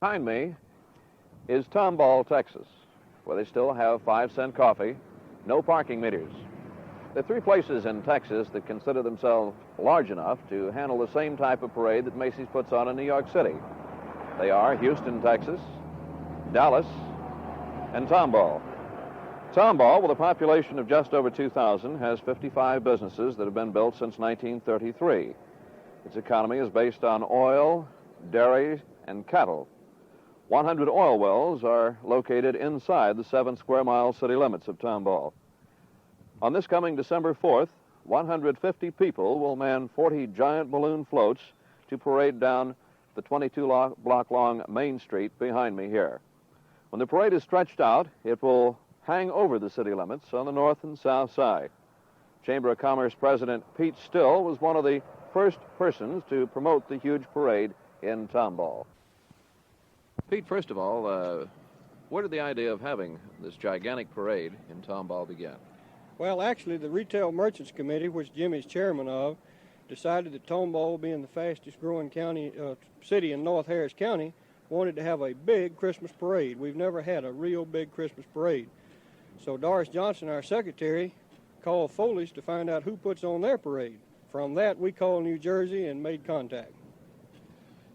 Behind me is Tomball, Texas, where they still have 5-cent coffee, no parking meters. There are 3 places in Texas that consider themselves large enough to handle the same type of parade that Macy's puts on in New York City. They are Houston, Texas, Dallas, and Tomball. Tomball, with a population of just over 2,000, has 55 businesses that have been built since 1933. Its economy is based on oil, dairy, and cattle. 100 oil wells are located inside the 7 square mile city limits of Tomball. On this coming December 4th, 150 people will man 40 giant balloon floats to parade down the 22-block long Main Street behind me here. When the parade is stretched out, it will hang over the city limits on the north and south side. Chamber of Commerce President Pete Still was one of the first persons to promote the huge parade in Tomball. Pete, first of all, where did the idea of having this gigantic parade in Tomball begin? Well, actually, the Retail Merchants Committee, which Jimmy's chairman of, decided that Tomball, being the fastest growing city in North Harris County, wanted to have a big Christmas parade. We've never had a real big Christmas parade. So Doris Johnson, our secretary, called Foley's to find out who puts on their parade. From that, we called New Jersey and made contact.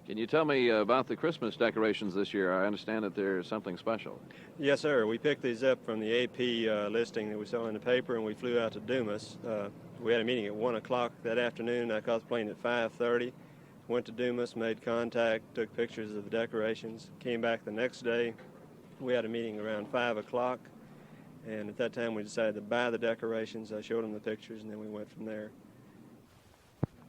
Can you tell me about the Christmas decorations this year? I understand that there's something special. Yes, sir. We picked these up from the AP listing that we saw in the paper, and we flew out to Dumas. We had a meeting at 1 o'clock that afternoon. I caught the plane at 5:30. Went to Dumas, made contact, took pictures of the decorations, came back the next day. We had a meeting around 5 o'clock, and at that time we decided to buy the decorations. I showed them the pictures, and then we went from there.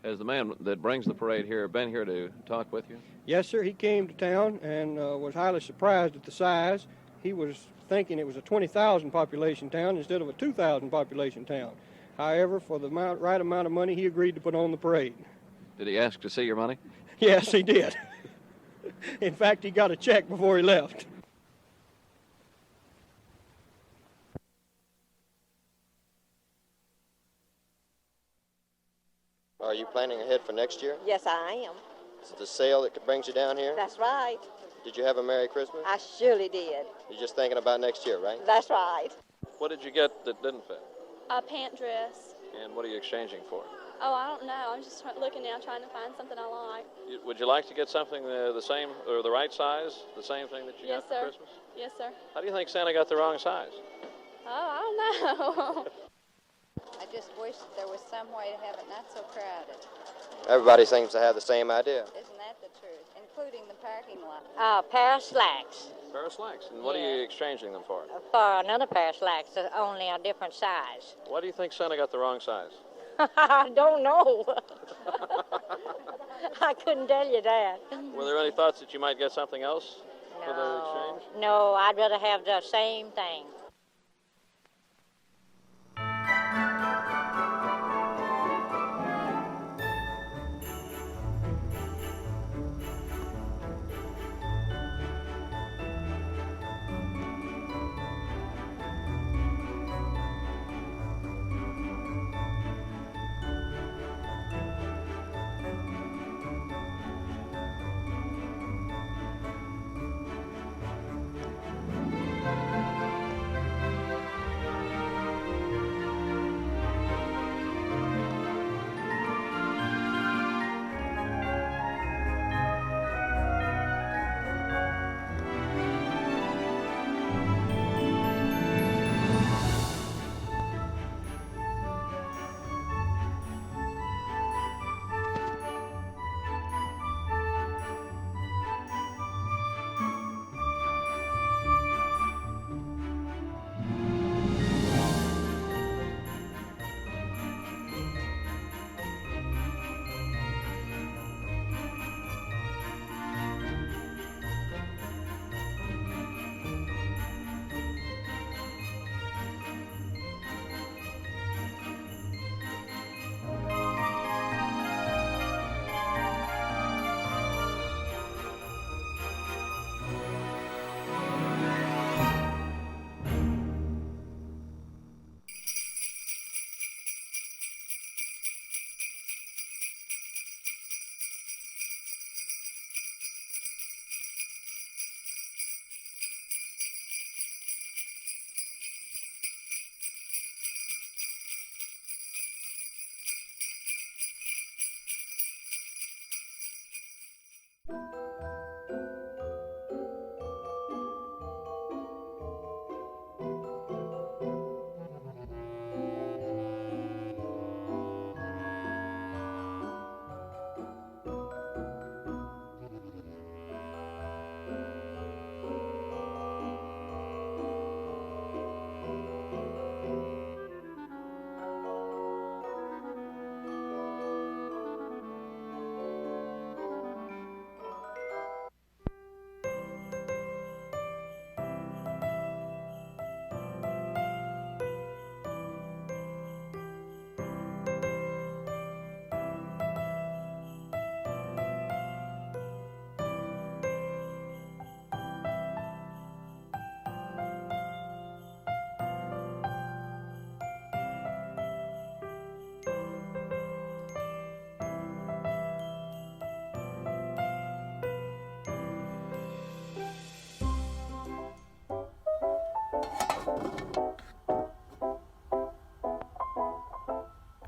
Has the man that brings the parade here been here to talk with you? Yes, sir. He came to town and was highly surprised at the size. He was thinking it was a 20,000 population town instead of a 2,000 population town. However, for the right amount of money, he agreed to put on the parade. Did he ask to see your money? Yes, he did. In fact, he got a check before he left. Are you planning ahead for next year? Yes, I am. Is it the sale that brings you down here? That's right. Did you have a Merry Christmas? I surely did. You're just thinking about next year, right? That's right. What did you get that didn't fit? A pant dress. And what are you exchanging for? Oh, I don't know. I'm just looking now, trying to find something I like. Would you like to get something the same or the right size, the same thing that you Yes, got for sir. Christmas? Yes, sir. How do you think Santa got the wrong size? Oh, I don't know. I just wish there was some way to have it not so crowded. Everybody seems to have the same idea. Isn't that the truth? Including the parking lot. A pair of slacks. A pair of slacks. And what are you exchanging them for? For another pair of slacks, only a different size. Why do you think Santa got the wrong size? I don't know. I couldn't tell you that. Were there any thoughts that you might get something else for the exchange? No, I'd rather have the same thing.